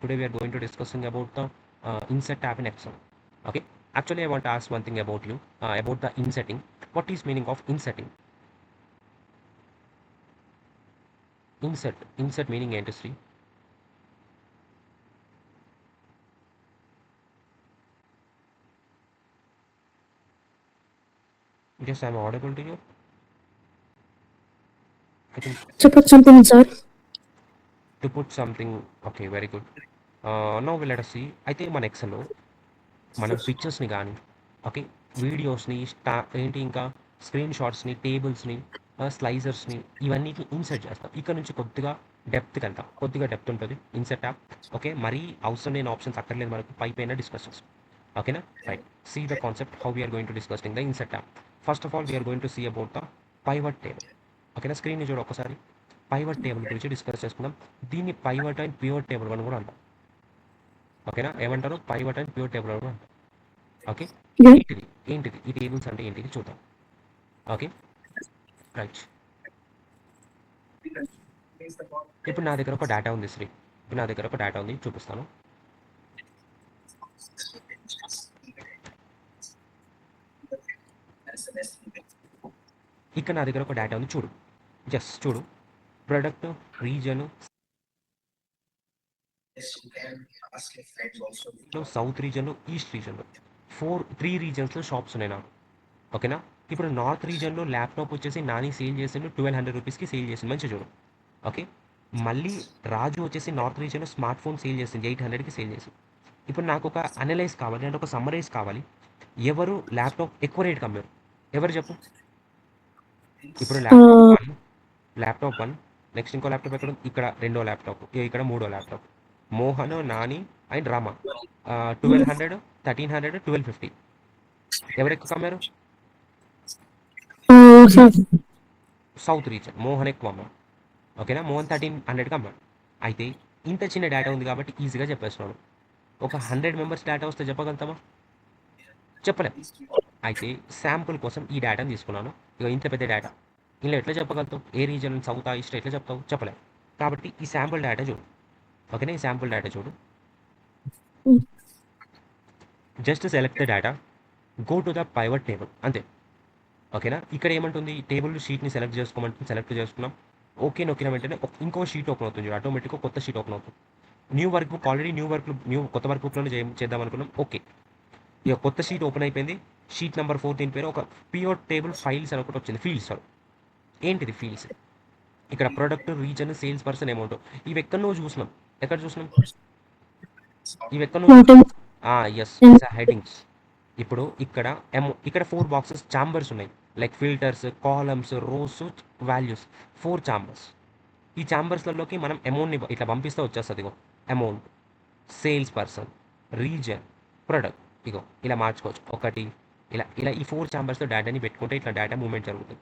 Today we are going to discussing about the insert tab in Excel. Okay. Actually, I want to ask one thing about you about the insetting. What is meaning of insetting? Insert meaning industry. Yes, I'm audible to you. I think To put something inside. to put something. Okay, very good. Now let us see. అయితే మన ఎక్సెల్లో మనం పిక్చర్స్ని కానీ okay వీడియోస్ని ఏంటి ఇంకా screen షాట్స్ని టేబుల్స్ని స్లైజర్స్ని ఇవన్నీ insert చేస్తాం ఇక్కడ నుంచి కొద్దిగా డెప్త్కి వెళ్తాం కొద్దిగా డెప్త్ ఉంటుంది ఇన్సర్ట్ యాప్ ఓకే మరీ అవసరం లేని ఆప్షన్స్ అక్కర్లేదు మనకు పైన డిస్కస్ చేస్తాం ఓకేనా right see the concept how we are going to discussing the insert app first of all we are going to see about the pivot table ఓకేనా స్క్రీన్ని చూడ ఒకసారి పైవట్ టేబుల్ గురించి డిస్కస్ చేసుకుందాం దీన్ని పైవట్ అండ్ ప్యూర్ టేబుల్ అని కూడా అంటాం ఓకేనా ఏమంటారు పైవట్ అండ్ ప్యూర్ టేబుల్ అని కూడా అంటాం ఓకే Yeah. ఏంటిది ఈ టేబుల్స్ అంటే ఏంటిది చూద్దాం ఓకే రైట్ ఇప్పుడు నా దగ్గర ఒక డేటా ఉంది శ్రీ ఇప్పుడు నా దగ్గర ఒక డేటా ఉంది చూపిస్తాను ఇక్కడ నా దగ్గర ఒక డేటా ఉంది చూడు జస్ట్ చూడు ప్రొడక్ట్ రీజన్ సౌత్ రీజన్లో ఈస్ట్ రీజన్లో త్రీ రీజన్స్లో షాప్స్ ఉన్నాయి నాకు ఓకేనా ఇప్పుడు నార్త్ రీజన్లో ల్యాప్టాప్ వచ్చేసి నాని సేల్ చేసిండు 1200 రూపీస్కి సేల్ చేసింది మంచి చూడు ఓకే మళ్ళీ రాజు వచ్చేసి నార్త్ రీజన్లో స్మార్ట్ ఫోన్ సేల్ చేసింది 800కి సేల్ చేసింది ఇప్పుడు నాకు ఒక అనలైజ్ కావాలి అంటే ఒక సమ్మరైజ్ కావాలి ఎవరు ల్యాప్టాప్ ఎక్కువ రేట్కి అమ్మారు ఎవరు చెప్పు ఇప్పుడు ల్యాప్టాప్ వన్ నెక్స్ట్ ఇంకో ల్యాప్టాప్ ఎక్కడ ఇక్కడ రెండో ల్యాప్టాప్ ఇక్కడ మూడో ల్యాప్టాప్ మోహన్ నాని అండ్ రామ 1200 1300 1250 ఎవరు ఎక్కువ అమ్మారు So, సౌత్ రీజన్ మోహన్ ఎక్కువ అమ్మాడు ఓకేనా మోహన్ 1300కి అమ్మాడు అయితే ఇంత చిన్న డేటా ఉంది కాబట్టి ఈజీగా చెప్పేస్తున్నాడు ఒక 100 మెంబర్స్ డేటా వస్తే చెప్పగలుగుతామా చెప్పలేం అయితే శాంపుల్ కోసం ఈ డేటాని తీసుకున్నాను ఇక ఇంత పెద్ద డేటా ఇలా ఎట్లా చెప్పగలుగుతావు ఏ రీజన్ సౌత్ ఈస్ట్ ఎట్లా చెప్తావు చెప్పలేం కాబట్టి ఈ శాంపుల్ డేటా చూడు ఓకేనా ఈ శాంపుల్ డేటా చూడు just select the data go to the pivot table అంతే ఓకేనా ఇక్కడ ఏమంటుంది టేబుల్ షీట్ని సెలెక్ట్ చేసుకోమంటుంది సెలెక్ట్ చేసుకున్నాం ఓకే నొక్కిన వెంటనే ఇంకో షీట్ ఓపెన్ అవుతుంది ఆటోమేటిక్గా కొత్త షీట్ ఓపెన్ అవుతుంది న్యూ వర్క్ బుక్ ఆల్రెడీ కొత్త వర్క్ బుక్లోనే చేద్దాం అనుకున్నాం ఓకే ఇక కొత్త షీట్ ఓపెన్ అయిపోయింది షీట్ నెంబర్ 4 దీని పేరు ఒక పిఓ టేబుల్ ఫైల్స్ అని ఒకటి వచ్చింది ఫీల్డ్స్ ఏంటిది ఫీల్డ్స్ ఇక్కడ product reason sales person amount ఇవి ఎక్కడో చూసినాం ఎక్కడ చూసినాం ఇవి ఎక్కడో ఎస్ హెడింగ్స్ ఇప్పుడు ఇక్కడ 4 బాక్సెస్ ఛాంబర్స్ ఉన్నాయి like filters columns rows values 4 chambers ఈ ఛాంబర్స్లలోకి మనం అమౌంట్ని ఇట్లా పంపిస్తే వచ్చేస్తుంది ఇగో amount sales person region product ఇగో ఇలా మార్చుకోవచ్చు ఒకటి ఇలా ఇలా ఈ 4 ఛాంబర్స్లో డేటాని పెట్టుకుంటే ఇట్లా డేటా మూవ్మెంట్ జరుగుతుంది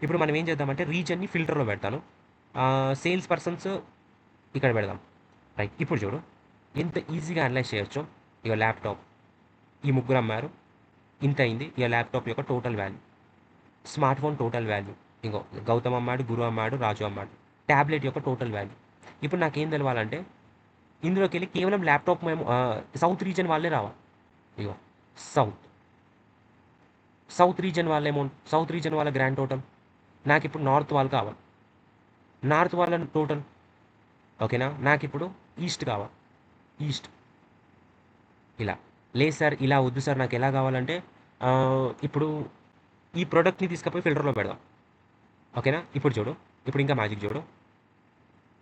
ఇప్పుడు మనం ఏం చేద్దామంటే రీజన్ని ఫిల్టర్లో పెడతాను సేల్స్ పర్సన్స్ ఇక్కడ పెడదాం రైట్ ఇప్పుడు చూడు ఎంత ఈజీగా అనలైజ్ చేయొచ్చు ఇక ల్యాప్టాప్ ఈ ముగ్గురు అమ్మారు ఇంత అయింది ఇక ల్యాప్టాప్ యొక్క total value smart phone total value ఇంకో గౌతమ్ అమ్మాడు గురు అమ్మాడు రాజు అమ్మాడు ట్యాబ్లెట్ యొక్క టోటల్ వాల్యూ ఇప్పుడు నాకేం తెలవాలంటే ఇందులోకి వెళ్ళి కేవలం ల్యాప్టాప్ మేము సౌత్ రీజన్ వాళ్ళే రావాలి ఇగో సౌత్ రీజన్ వాళ్ళ అమౌంట్ సౌత్ రీజన్ వాళ్ళ గ్రాండ్ టోటల్ నాకు ఇప్పుడు నార్త్ వాళ్ళు కావాలి నార్త్ వాళ్ళ టోటల్ ఓకేనా నాకు ఇప్పుడు ఈస్ట్ కావాలి ఈస్ట్ ఇలా లేదు సార్ ఇలా వద్దు సార్ నాకు ఎలా కావాలంటే ఇప్పుడు ఈ ప్రోడక్ట్ని తీసుకుపోయి ఫిల్టర్లో పెడదాం ఓకేనా ఇప్పుడు చూడు ఇప్పుడు ఇంకా మ్యాజిక్ చూడు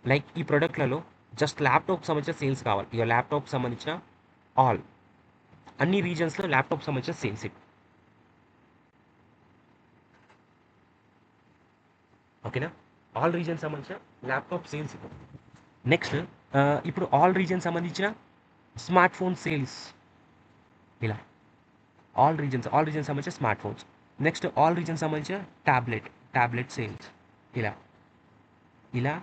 లైక్ ఈ ప్రోడక్ట్లలో జస్ట్ ల్యాప్టాప్ సంబంధించిన సేల్స్ కావాలి ఇక ల్యాప్టాప్ సంబంధించిన ఆల్ అన్ని రీజన్స్లో ల్యాప్టాప్ సంబంధించిన సేల్స్ ఓకేనా ఆల్ రీజన్ సంబంధించిన ల్యాప్టాప్ సేల్స్ నెక్స్ట్ ఇప్పుడు ఆల్ రీజన్ సంబంధించిన స్మార్ట్ ఫోన్ సేల్స్ ఇలా ఆల్ రీజన్స్ సంబంధించిన smart phones next all reason సంబంధించిన ట్యాబ్లెట్ సేల్స్ ఇలా ఇలా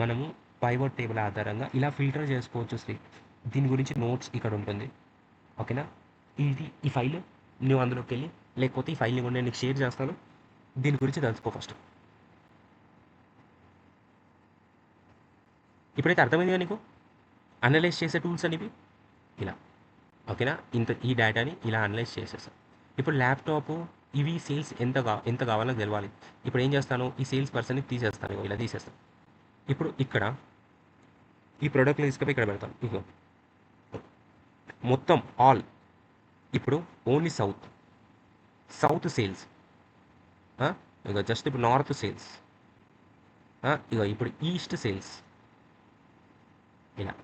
మనము పైవట్ టేబుల్ ఆధారంగా ఇలా ఫిల్టర్ చేసుకోవచ్చు శ్రీ దీని గురించి నోట్స్ ఇక్కడ ఉంటుంది ఓకేనా ఈ ఫైల్ నువ్వు అందులోకి వెళ్ళి లేకపోతే ఈ ఫైల్ని కూడా నేను నీకు షేర్ చేస్తాను దీని గురించి తెలుసుకో ఫస్ట్ ఇప్పుడైతే అర్థమైందిగా నీకు అనలైజ్ చేసే టూల్స్ అని ఇవి ఇలా. ఓకేనా, ఈ డేటాని ఇలా అనలైజ్ చేసేసాం. ఇప్పుడు ల్యాప్టాప్ ఇవి సేల్స్ ఎంత కావాలో తెలవాలి. ఇప్పుడు ఏం చేస్తాను, ఈ సేల్స్ పర్సన్ని తీసేస్తాను, ఇలా తీసేస్తాను. ఇప్పుడు ఇక్కడ ఈ ప్రోడక్ట్ని తీసుకుపోయి ఇక్కడ పెడతాను. ఇగో మొత్తం ఆల్. ఇప్పుడు ఓన్లీ సౌత్ సేల్స్, ఇక జస్ట్ ఇప్పుడు నార్త్ సేల్స్, ఇక ఇప్పుడు ఈస్ట్ సేల్స్, ఇలా.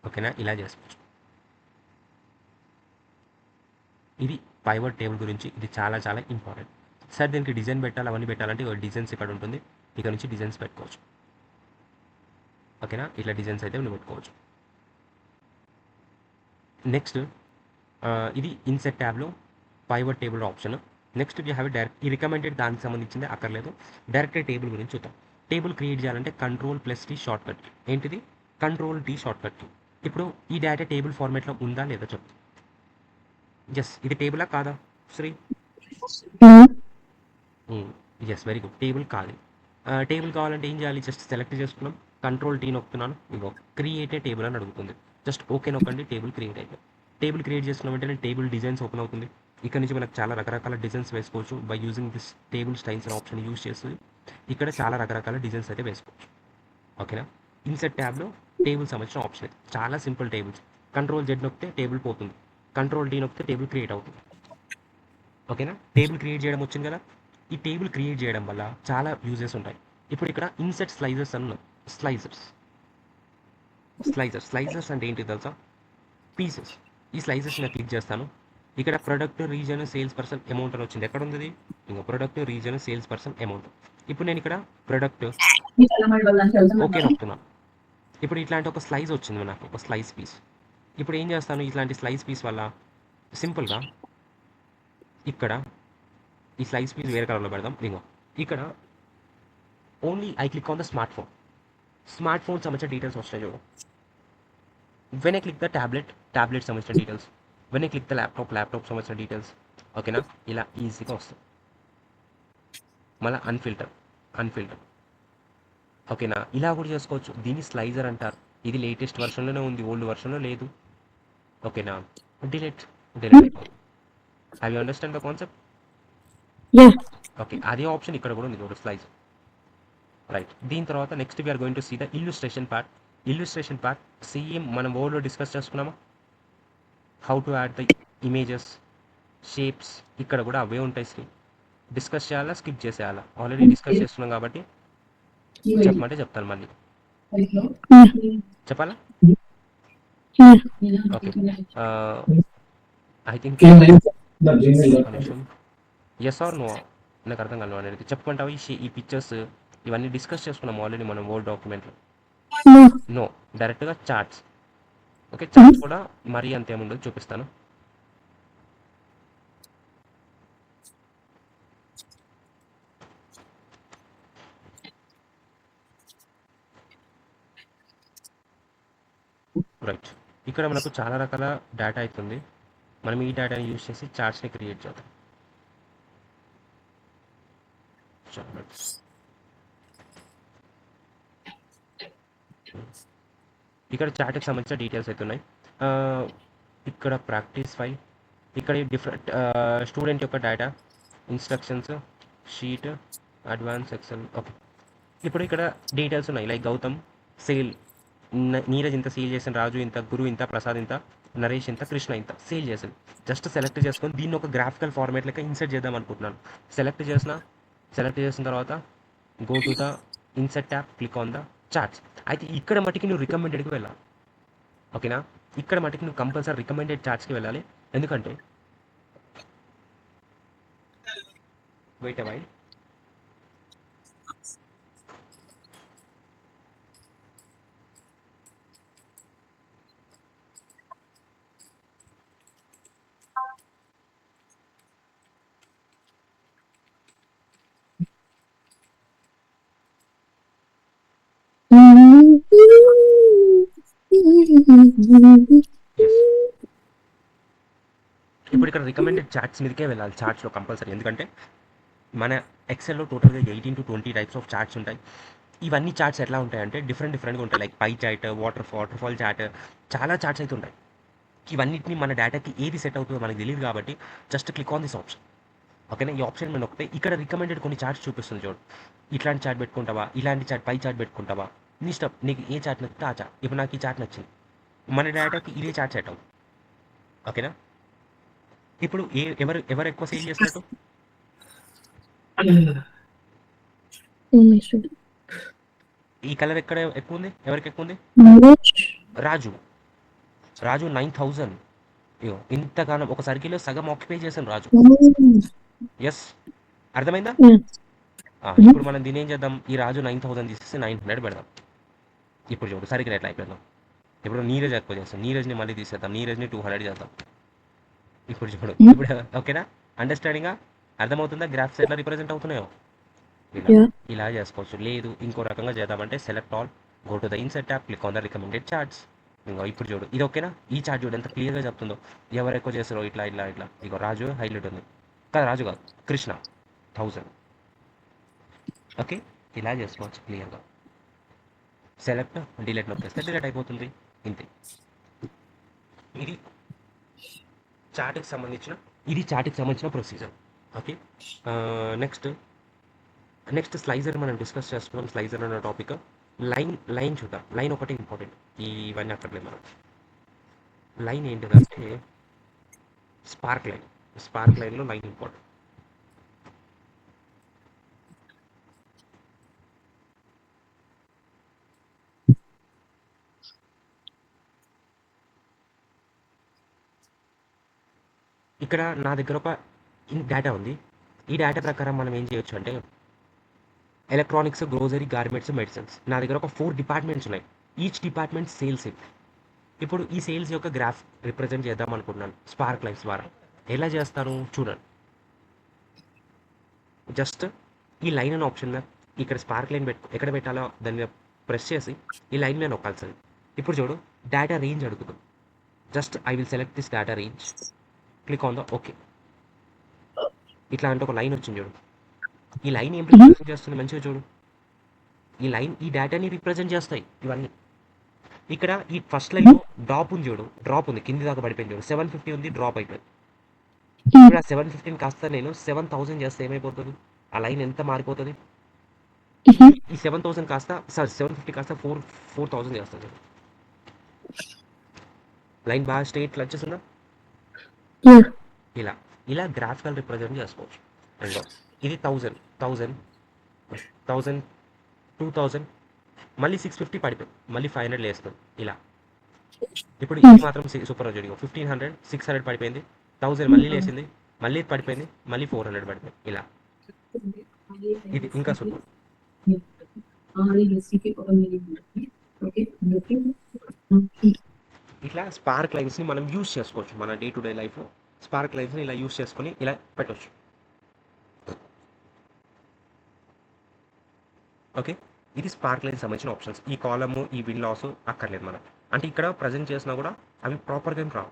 ఓకేనా, ఇలా చేసుకోవచ్చు. ఇది పైవట్ టేబుల్ గురించి, ఇది చాలా చాలా ఇంపార్టెంట్. సార్ దీనికి డిజైన్ పెట్టాలి, అవన్నీ పెట్టాలంటే డిజైన్స్ ఇక్కడ ఉంటుంది, ఇక్కడ నుంచి డిజైన్స్ పెట్టుకోవచ్చు. ఓకేనా, ఇట్లా డిజైన్స్ అయితే నువ్వు పెట్టుకోవచ్చు. నెక్స్ట్ ఇది ఇన్సెట్ ట్యాబ్లో pivot table option. Next you have direct, ఈ రికమెండెడ్ దానికి సంబంధించింది అక్కర్లేదు, డైరెక్ట్ టేబుల్ గురించి చూద్దాం. టేబుల్ క్రియేట్ చేయాలంటే Ctrl+T షార్ట్ కట్. ఏంటిది Ctrl+T షార్ట్ కట్. ఇప్పుడు ఈ డేటా టేబుల్ ఫార్మేట్లో ఉందా లేదా చెప్పు. ఎస్, ఇది టేబులా కాదా Sri? Yes, very good, table కాదు. టేబుల్ కావాలంటే ఏం చేయాలి, జస్ట్ సెలెక్ట్ చేసుకున్నాం, Ctrl+T నొక్కుతున్నాను, ego create a table అని అడుగుతుంది. జస్ట్ ఓకే నొక్కండి, టేబుల్ క్రియేట్ అయిపోయింది. టేబుల్ క్రియేట్ చేసుకున్న వెంటనే టేబుల్ డిజైన్స్ ఓపెన్ అవుతుంది. ఇక్కడ నుంచి మనకు చాలా రకరకాల డిజైన్స్ వేసుకోవచ్చు by using this table styles అనే ఆప్షన్ యూజ్ చేసి ఇక్కడ చాలా రకరకాల డిజైన్స్ అయితే వేసుకోవచ్చు. ఓకేనా, ఇన్సెట్ ట్యాబ్లో టేబుల్ సంబంధించిన ఆప్షన్ ఇది, చాలా సింపుల్ టేబుల్స్. Ctrl+Z నొక్కితే టేబుల్ పోతుంది, Ctrl+T నొక్కితే టేబుల్ క్రియేట్ అవుతుంది. ఓకేనా, టేబుల్ క్రియేట్ చేయడం వచ్చింది కదా. ఈ టేబుల్ క్రియేట్ చేయడం వల్ల చాలా యూజెస్ ఉంటాయి. ఇప్పుడు ఇక్కడ ఇన్సెట్ స్లైజర్స్ అన్న స్లైజర్స్ అంటే ఏంటి తెలుసా, పీసెస్. ఈ స్లైసెస్ నేను క్లిక్ చేస్తాను, ఇక్కడ product reason sales person amount అని వచ్చింది. ఎక్కడ ఉంది, ఇంకా product reason sales person amount. ఇప్పుడు నేను ఇక్కడ ప్రొడక్ట్ ఓకే నొక్కుతున్నాను. ఇప్పుడు ఇట్లాంటి ఒక స్లైస్ వచ్చింది నాకు, ఒక స్లైస్ పీస్. ఇప్పుడు ఏం చేస్తాను, ఇట్లాంటి స్లైస్ పీస్ వల్ల సింపుల్గా ఇక్కడ ఈ స్లైస్ పీస్ వేరే కలర్లో పెడదాం. ఇంకో ఇక్కడ only I click on the smart phone సంబంధించిన డీటెయిల్స్ వస్తాయి చూడు. When I click the tablet సంబంధించిన details, when I click the laptop సంబంధించిన డీటెయిల్స్. ఓకేనా, ఇలా ఈజీగా వస్తుంది. మళ్ళీ అన్ఫిల్టర్. ఓకేనా, ఇలా కూడా చేసుకోవచ్చు. దీన్ని స్లైజర్ అంటారు. ఇది లేటెస్ట్ వర్షన్లోనే ఉంది, ఓల్డ్ వర్షన్లో లేదు. ఓకేనా, delete have you understand the concept? Okay, అదే ఆప్షన్ ఇక్కడ కూడా ఉంది చూడు, స్లైజ్. రైట్, దీని తర్వాత next we are going to see the illustration part. Same మనం వర్డ్లో డిస్కస్ చేసుకున్నామా, how to add the images, shapes, ఇక్కడ కూడా అవే ఉంటాయి. డిస్కస్ చేయాలా, స్కిప్ చేసేయాలా? ఆల్రెడీ డిస్కస్ చేస్తున్నాం కాబట్టి చెప్పమంటే చెప్తాను, మళ్ళీ చెప్పాలా? Okay, I think yes or no, నాకు అర్థం కాదు అనేది చెప్పమంటావా? ఈ పిక్చర్స్ ఇవన్నీ డిస్కస్ చేసుకున్నాం ఆల్రెడీ మనం వర్డ్ డాక్యుమెంట్లో. నో, డైరెక్ట్గా చార్ట్స్. ఓకే, చార్ట్స్ కూడా మరీ అంతేముండదు, చూపిస్తాను. రైట్, ఇక్కడ మనకు చాలా రకాల డేటా అవుతుంది. మనం ఈ డేటాని యూజ్ చేసి చార్ట్స్ని క్రియేట్ చేద్దాం. ఇక్కడ చార్ట్కి సంబంధించిన డీటెయిల్స్ అయితే ఉన్నాయి. ఇక్కడ ప్రాక్టీస్ ఫైల్, ఇక్కడ డిఫరెంట్ స్టూడెంట్ యొక్క data, instructions, sheet, advance Excel. Okay, ఇప్పుడు ఇక్కడ డీటెయిల్స్ ఉన్నాయి, లైక్ గౌతమ్ సేల్, నీరజ్ ఇంత సేల్ చేసిన, రాజు ఇంత, గురు ఇంత, ప్రసాద్ ఇంత, నరేష్ ఇంత, కృష్ణ ఇంత సేల్ చేసింది. జస్ట్ సెలెక్ట్ చేసుకొని దీన్ని ఒక గ్రాఫికల్ ఫార్మేట్ లెక్క ఇన్సర్ట్ చేద్దాం అనుకుంటున్నాను. సెలెక్ట్ చేసిన తర్వాత go to the insert tab, click on the charts. అయితే ఇక్కడ మటుకి నువ్వు రికమెండెడ్కి వెళ్ళాలి. ఓకేనా, ఇక్కడ మటుకి నువ్వు కంపల్సరీ రికమెండెడ్ చార్ట్స్కి వెళ్ళాలి. ఎందుకంటే వెయిట్ అ వైల్, ఇప్పుడు ఇక్కడ రికమెండెడ్ చార్ట్స్ మీదకే వెళ్ళాలి, చార్ట్స్లో కంపల్సరీ. ఎందుకంటే మన ఎక్సెల్‌లో టోటల్‌గా 18-20 టైప్స్ ఆఫ్ చార్ట్స్ ఉంటాయి. ఇవన్నీ చార్ట్స్ ఎట్లా ఉంటాయంటే డిఫరెంట్‌గా ఉంటాయి. Like pie chart, waterfall chart, చాలా చార్ట్స్ అయితే ఉంటాయి. ఇవన్నిటిని మన డేటాకి ఏది సెట్ అవుతుందో మనకు తెలీదు కాబట్టి just click on this option. ఓకేనా? ఈ ఆప్షన్ మీద నొక్కితే ఇక్కడ రికమెండెడ్ కొన్ని చార్ట్స్ చూపిస్తుంది చూడు. ఇట్లాంటి చార్ట్ పెట్టుకుంటావా? ఇలాంటి చార్ట్ పై చార్ట్ పెట్టుకుంటావా? నీ ఇష్టం. నీకు ఏ చార్ట్ నచ్చితే ఆ చార్ట్. ఇప్పుడు నాకు ఈ చార్ట్ నచ్చింది. మన డేటాకి ఇదే చార్ట్ సెట్ అవుతుంది. ఓకేనా? ఇప్పుడు ఎవరు ఎక్కువ సేల్ చేసినట్టు? ఈ కలర్ ఎక్కడ ఎక్కువ ఉంది? ఎవరికి ఎక్కువ ఉంది? రాజు. రాజు 9000. అయ్యో! ఇంతగానం ఒక సర్కిల్‌లో సగం ఆక్యుపై చేశాను రాజు. యెస్. అర్థమైందా? ఇప్పుడు మనం దీన్ని ఏం చేద్దాం? ఈ రాజు 9000 తీసేసి 900 పెడదాం. ఇప్పుడు చూడు సర్కిల్ ఎట్లా అయిపోయిందో. ఇప్పుడు నీరజ్ ఎక్కువ చేస్తాం. నీరజ్‌ని మళ్ళీ తీసేద్దాం. నీరజ్‌ని 200 చేద్దాం. ఇప్పుడు చూడు. ఇప్పుడు ఓకేనా? అండర్‌స్టాండింగా? అర్థమవుతుందా? గ్రాఫ్స్ ఎట్లా రిప్రజెంట్ అవుతున్నాయో? ఇలా. ఇలా చేసుకోవచ్చు. లేదు ఇంకో రకంగా చేద్దామంటే select all, go to the insert tab, click on the recommended charts. ఇంగో ఇప్పుడు చూడు. ఇది ఓకేనా? ఈ చార్ట్ చూడు ఎంత క్లియర్‌గా చెప్తుందో. ఎవరు ఎక్కువ చేస్తారో ఇట్లా. ఇగో రాజు హైలైట్ ఉంది. కాదు రాజు కాదు. కృష్ణ 1000. ఓకే. ఇలా చేసుకోవచ్చు క్లియర్‌గా. సెలెక్ట్, డిలీట్ నొక్కేస్తే డిలీట్ అయిపోతుంది. ఇంతే. ఇది చార్ట్‌కి సంబంధించిన ప్రొసీజర్. ఓకే. నెక్స్ట్ స్లైజర్ మనం డిస్కస్ చేసుకున్నాం. స్లైజర్ అనే టాపిక్. లైన్ చూద్దాం. లైన్ ఒకటి ఇంపార్టెంట్. ఇవన్నీ అక్కర్లేదు మనం. లైన్ ఏంటిదంటే స్పార్క్ లైన్. స్పార్క్ లైన్‌లో లైన్ ఇంపార్టెంట్. ఇక్కడ నా దగ్గర ఒక డేటా ఉంది. ఈ డేటా ప్రకారం మనం ఏం చేయొచ్చు అంటే ఎలక్ట్రానిక్స్, గ్రోసరీ, గార్మెంట్స్, మెడిసిన్స్. నా దగ్గర ఒక 4 డిపార్ట్మెంట్స్ ఉన్నాయి. Each department sales it. ఇప్పుడు ఈ సేల్స్ యొక్క గ్రాఫ్ రిప్రజెంట్ చేద్దాం అనుకుంటున్నాను స్పార్క్ లైన్స్ ద్వారా. ఎలా చేస్తాను చూడండి. జస్ట్ ఈ లైన్ అనే ఆప్షన్ మీద ఇక్కడ స్పార్క్ లైన్ ఎక్కడ పెట్టాలో దాని మీద ప్రెస్ చేసి ఈ లైన్ మీద నొక్కాల్సింది. ఇప్పుడు చూడు డేటా రేంజ్ అడుగుతుంది. Just I will select this data range. Click on the okay. ఇట్లా అంటే ఒక లైన్ వచ్చింది చూడు. ఈ లైన్ ఏం రిప్రజెంట్ చేస్తుంది మంచిగా చూడు. ఈ లైన్ ఈ డేటాని రిప్రజెంట్ చేస్తాయి ఇవన్నీ. ఇక్కడ ఈ ఫస్ట్ లైన్‌లో డ్రాప్ ఉంది చూడు. డ్రాప్ ఉంది. కింది దాకా పడిపోయింది చూడు. 750 ఉంది డ్రాప్ అయిపోయింది. ఇప్పుడు ఆ 715 కాస్త నేను 7000 చేస్తే ఏమైపోతది? ఆ లైన్ ఎంత మారిపోతది? ఈ 7000 కాస్త 750 కాస్త 4000 చేస్తది. లైన్ బాగా స్ట్రెయిట్‌గా వచ్చేసిందా? ఇలా. ఇలా గ్రాఫికల్ రిప్రజెంట్ చేసుకోవచ్చు. ఇంగో ఇది 1000, 1000, 1000, 2000 మళ్ళీ 650 పడిపోయింది. మళ్ళీ 500 లేస్తుంది. ఇలా. ఇప్పుడు ఇది మాత్రం సూపర్‌గా చూడు. 1500, 600 పడిపోయింది. 1000 మళ్ళీ లేసింది. మళ్ళీ పడిపోయింది. మళ్ళీ 400 పడిపోయింది. ఇలా. ఇది ఇంకా సూపర్. ఇట్లా స్పార్క్ లైన్స్‌ని మనం యూజ్ చేసుకోవచ్చు. మన డే టు డే లైఫ్‌లో స్పార్క్ లైన్స్‌ని ఇలా యూజ్ చేసుకొని ఇలా పెట్టొచ్చు. ఓకే. ఇది స్పార్క్ లైన్‌కి సంబంధించిన ఆప్షన్స్. ఈ కాలము, ఈ విన్ లాస్ అక్కర్లేదు మనకు. అంటే ఇక్కడ ప్రెజెంట్ చేసినా కూడా అవి ప్రాపర్‌గా ఏం రావు.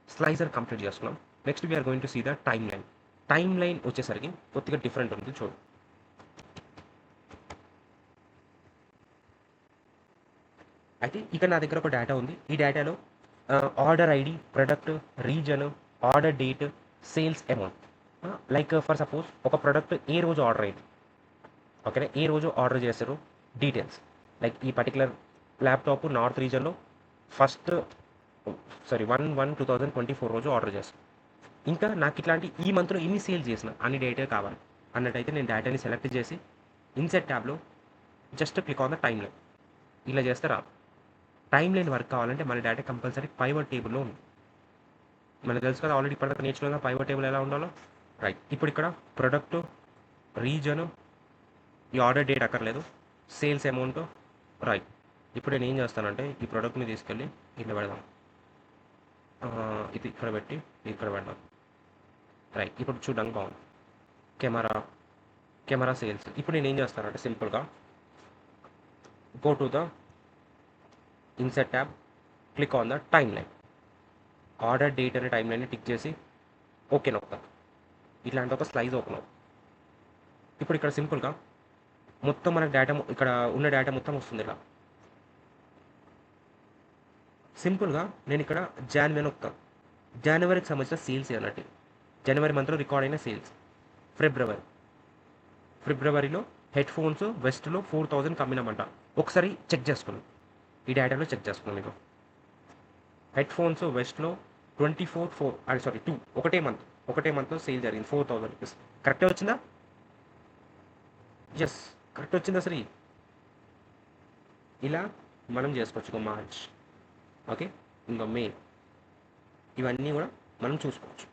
స్లైసర్ కంప్లీట్ చేసుకున్నాం. Next we are going to see the timeline. Timeline వచ్చేసరికి కొద్దిగా డిఫరెంట్ ఉంది చూడు. అయితే ఇక్కడ నా దగ్గర ఒక డేటా ఉంది. ఈ డేటాలో order ID, product, reason, order date, sales amount. Like for suppose ఒక ప్రొడక్ట్ ఏ రోజు ఆర్డర్ అయింది. ఓకేనా? ఏ రోజు ఆర్డర్ చేశారు డీటెయిల్స్. లైక్ ఈ పర్టికులర్ ల్యాప్టాప్ నార్త్ రీజన్‌లో ఫస్ట్ 1/1/2024 రోజు ఆర్డర్ చేశాను. ఇంకా నాకు ఇట్లాంటి ఈ మంత్‌లో ఇన్ని సేల్ చేసిన అన్ని డేటా కావాలి అన్నట్టయితే నేను డేటాని సెలెక్ట్ చేసి ఇన్సెట్ ట్యాబ్‌లో just click on the timeline. ఇలా చేస్తే రాదు. టైమ్ లైన్ వర్క్ కావాలంటే మన డేటా కంపల్సరీ పైవట్ టేబుల్‌లో ఉంది. మనకు తెలుసు కదా ఆల్రెడీ ఇప్పటిదాకా నేర్చుకున్నాం పైవట్ టేబుల్ ఎలా ఉండాలో. రైట్. ఇప్పుడు ఇక్కడ ప్రొడక్ట్, రీజన్, ఈ ఆర్డర్ డేట్ అక్కర్లేదు. Sales amount right. ఇప్పుడు నేను ఏం చేస్తానంటే ఈ ప్రొడక్ట్‌ని తీసుకెళ్ళి ఇట్లా పెడదాం. ఇది ఇక్కడ పెట్టి ఇక్కడ పెడదాం. రైట్. ఇప్పుడు చూడడానికి బాగుంది. Camera sales. ఇప్పుడు నేను ఏం చేస్తానంటే సింపుల్‌గా go to the insert tab, click on the time line. Order date అనే టైమ్ లైన్ని టిక్ చేసి ఓకే నొక్కుతా. ఇట్లాంటి ఒక స్లైస్ ఓపెన్ అవుతుంది. ఇప్పుడు ఇక్కడ సింపుల్గా మొత్తం మనకు డేటా ఇక్కడ ఉన్న డేటా మొత్తం వస్తుంది ఇలా. సింపుల్గా నేను ఇక్కడ జాన్వరి నొక్కుతాను. జనవరికి సంబంధించిన సేల్స్ అన్నట్టు. జనవరి మంత్లో రికార్డ్ అయిన సేల్స్. ఫిబ్రవరిలో హెడ్ ఫోన్స్ వెస్ట్లో 4000 కమ్మినామంట. ఒకసారి చెక్ చేసుకున్నాం, ఈ డేటాలో చెక్ చేసుకున్నాం. మీకు హెడ్ ఫోన్స్ వెస్ట్లో 2 ఒకటే మంత్లో సేల్ జరిగింది 4000 రూపీస్. కరెక్టే వచ్చిందా? ఎస్, కరెక్ట్ వచ్చిందా సరే. ఇలా మనం చేసుకోవచ్చు. ఇంకో మార్చ్, ఓకే, ఇంకో మే, ఇవన్నీ కూడా మనం చూసుకోవచ్చు.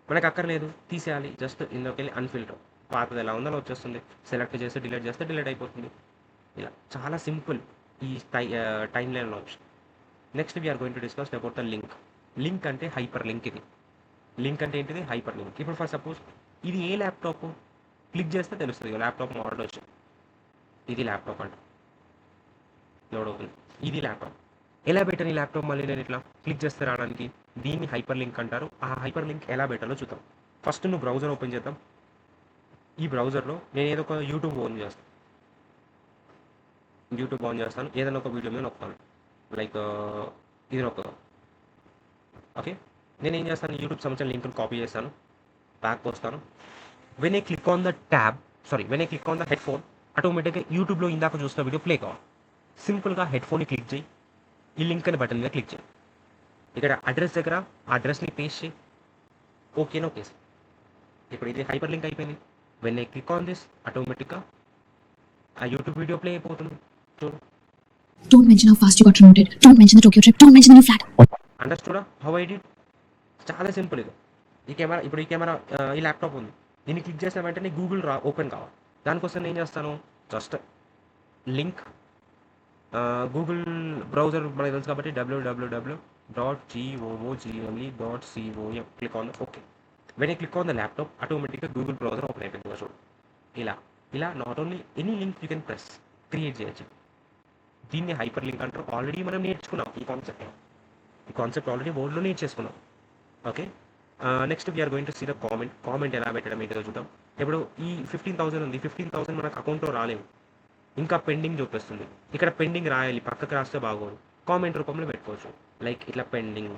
మనకు అక్కర్లేదు తీసేయాలి, జస్ట్ ఇందులోకి వెళ్ళి అన్ఫిల్టర్, పాతది ఎలా ఉందో అలా వచ్చేస్తుంది. సెలెక్ట్ చేస్తే డిలీట్ అయిపోతుంది. ఇలా చాలా సింపుల్ ఈ టైం లైన్లో option. Next we are going to discuss about the link. Link అంటే హైపర్ లింక్. ఇది లింక్ అంటే ఏంటిది? Hyperlink. ఇప్పుడు ఫర్ సపోజ్ ఇది ఏ ల్యాప్టాప్ క్లిక్ చేస్తే తెలుస్తుంది ల్యాప్టాప్ మోడల్ వచ్చి. ఇది ల్యాప్టాప్ అంటే లోడ్ అవుతుంది. ఇది ల్యాప్టాప్. ఎలా పెట్టాను ఈ ల్యాప్టాప్ మళ్ళీ నేను ఇట్లా క్లిక్ చేస్తే రావడానికి? దీన్ని హైపర్ లింక్ అంటారు. ఆ హైపర్ లింక్ ఎలా పెట్టాలో చూద్దాం. ఫస్ట్ నువ్వు బ్రౌజర్ ఓపెన్ చేద్దాం. ఈ బ్రౌజర్లో నేను ఏదో ఒక యూట్యూబ్ ఆన్ చేస్తాను. ఏదైనా ఒక వీడియో మీద నొక్కుతాను. లైక్ ఇది ఒక, ఓకే, నేను ఏం చేస్తాను, యూట్యూబ్ సంబంధించిన లింక్ని కాపీ చేస్తాను, బ్యాక్ వస్తాను. When I click on the head phone, ఆటోమేటిక్గా యూట్యూబ్లో ఇందాక చూసిన వీడియో ప్లే కావాలి. సింపుల్గా హెడ్ ఫోన్ని క్లిక్ చేయి, ఈ లింక్ అని బటన్ మీద క్లిక్ చేయి. ఇక్కడ అడ్రస్ దగ్గర ఆ అడ్రస్ని పేస్ట్ చేయి. ఓకేనా? Okay sir. ఇప్పుడు ఇది హైపర్ లింక్ అయిపోయింది. When I click on this, ఆటోమేటిక్గా ఆ యూట్యూబ్ వీడియో ప్లే అయిపోతుంది. చూడు. Don't mention how fast you got promoted. Don't mention the Tokyo trip. Don't mention the new flat. అండర్స్టూడా హౌ ఐ డిడ్? చాలా simple ఇది. ఈ camera ఈ ల్యాప్టాప్ ఉంది. దీన్ని క్లిక్ చేసిన వెంటనే గూగుల్ ఓపెన్ కావాలి. దానికోసం నేను ఏం చేస్తాను, జస్ట్ లింక్ గూగుల్ బ్రౌజర్ మనకు తెలుసు కాబట్టి www.google.com click on okay. When I click on the laptop, ఆటోమేటిక్గా గూగుల్ బ్రౌజర్ ఓపెన్ అయిపోయింది. చూడు, ఇలా not only any link you can press create చేయొచ్చు. దీన్ని హైపర్ లింక్ అంటారు. ఆల్రెడీ మనం నేర్చుకున్నాం ఈ కాన్సెప్ట్ ఆల్రెడీ బోర్డులో నేర్చేసుకున్నాం. Okay, next we are going to see the comment ఎలా పెట్టడం ఏంటో చూద్దాం. ఇప్పుడు ఈ 15,000 ఉంది. 15,000 మనకు అకౌంట్లో రాలేవు, ఇంకా పెండింగ్ చూపిస్తుంది. ఇక్కడ పెండింగ్ రాయాలి, పక్కకు రాస్తే బాగోదు. కామెంట్ రూపంలో పెట్టుకోవచ్చు. లైక్ ఇట్లా పెండింగ్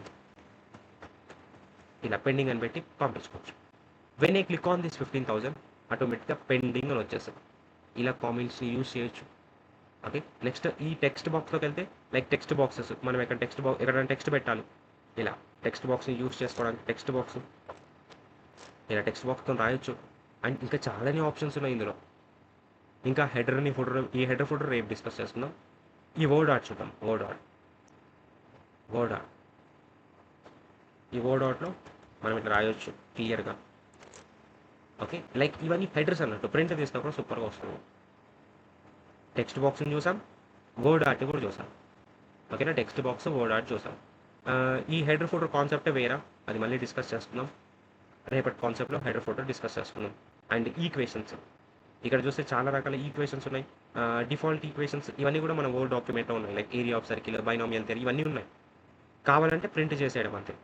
అని పెట్టి పంపించుకోవచ్చు. When I click on this 15,000, ఆటోమేటిక్గా పెండింగ్ అని వచ్చేస్తుంది. ఇలా కామెంట్స్ని యూజ్ చేయొచ్చు. ఓకే, నెక్స్ట్ ఈ టెక్స్ట్ బాక్స్లోకి వెళ్తే, లైక్ టెక్స్ట్ బాక్సెస్ మనం ఎక్కడైనా టెక్స్ట్ పెట్టాలి. ఇలా టెక్స్ట్ బాక్స్ని యూజ్ చేసుకోవడానికి టెక్స్ట్ బాక్స్తో రాయొచ్చు. అండ్ ఇంకా చాలానే ఆప్షన్స్ ఉన్నాయి ఇందులో. ఇంకా హెడర్ ఫుటర్ రేపు డిస్కస్ చేసుకుందాం. ఈ వర్డ్ ఆర్ట్ చూద్దాం. ఈ వర్డ్ ఆర్ట్లో మనం ఇట్లా రాయొచ్చు క్లియర్గా. ఓకే, లైక్ ఇవన్నీ హెడర్స్ అన్నట్టు. ప్రింట్ తీసినప్పుడు సూపర్గా వస్తుంది. టెక్స్ట్ బాక్స్ని చూసాం, వర్డ్ ఆర్ట్ కూడా చూసాం. ఓకేనా? టెక్స్ట్ బాక్స్, వర్డ్ ఆర్ట్ చూసాం. ఈ హెడర్ ఫోటో కాన్సెప్టే వేరా, అది మళ్ళీ డిస్కస్ చేసుకుందాం. రేపటి కాన్సెప్ట్లో హెడర్ ఫోటో డిస్కస్ చేసుకుందాం. అండ్ ఈక్వేషన్స్, ఇక్కడ చూస్తే చాలా రకాల ఈక్వేషన్స్ ఉన్నాయి. డిఫాల్ట్ ఈక్వేషన్స్ ఇవన్నీ కూడా మన వర్డ్ డాక్యుమెంట్లో ఉన్నాయి. Like area of circle, binomial theory, ఇవన్నీ ఉన్నాయి. కావాలంటే ప్రింట్ చేసేయడం అంతే.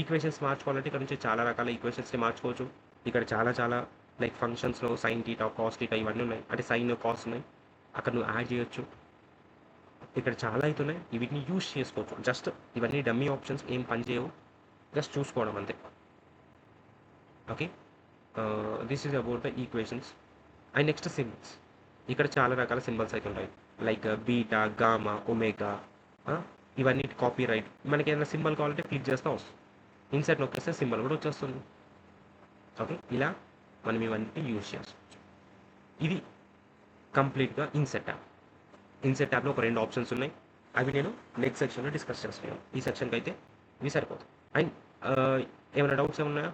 ఈక్వేషన్స్ మార్చుకోవాలంటే ఇక్కడ నుంచి చాలా రకాల ఈక్వేషన్స్ని మార్చుకోవచ్చు. ఇక్కడ చాలా లైక్ ఫంక్షన్స్లో సైన్ టీటా, కాస్ టీటా ఇవన్నీ ఉన్నాయి. అంటే సైన్, కాస్ ఉన్నాయి, అక్కడ నువ్వు యాడ్ చేయొచ్చు. ఇక్కడ చాలా అవుతున్నాయి, వీటిని యూజ్ చేసుకోవచ్చు. జస్ట్ ఇవన్నీ డమ్మీ ఆప్షన్స్, ఏం పని చేయవు, జస్ట్ చూసుకోవడం అంతే. Okay, this is about the equations. And next symbols. ఇక్కడ చాలా రకాల సింబల్స్ అయితే ఉంటాయి. లైక్ బీటా, గామా, ఒమేగా, ఇవన్నీ కాపీ రైట్. మనకి ఏదైనా సింబల్ కావాలంటే క్లిక్ చేస్తే వస్తుంది. ఇన్సర్ట్ నొక్కేస్తే సింబల్ కూడా వచ్చేస్తుంది. ఓకే, ఇలా మనం ఇవన్నీ యూజ్ చేసుకోవచ్చు. ఇది కంప్లీట్గా ఇన్సెట్ ట్యాబ్లో ఒక 2 ఆప్షన్స్ ఉన్నాయి. అవి నేను నెక్స్ట్ సెక్షన్లో డిస్కస్ చేస్తున్నాను. ఈ సెక్షన్కి అయితే ఇవి సరిపోతుంది. అండ్ ఏమైనా డౌట్స్ ఏమన్నాయా?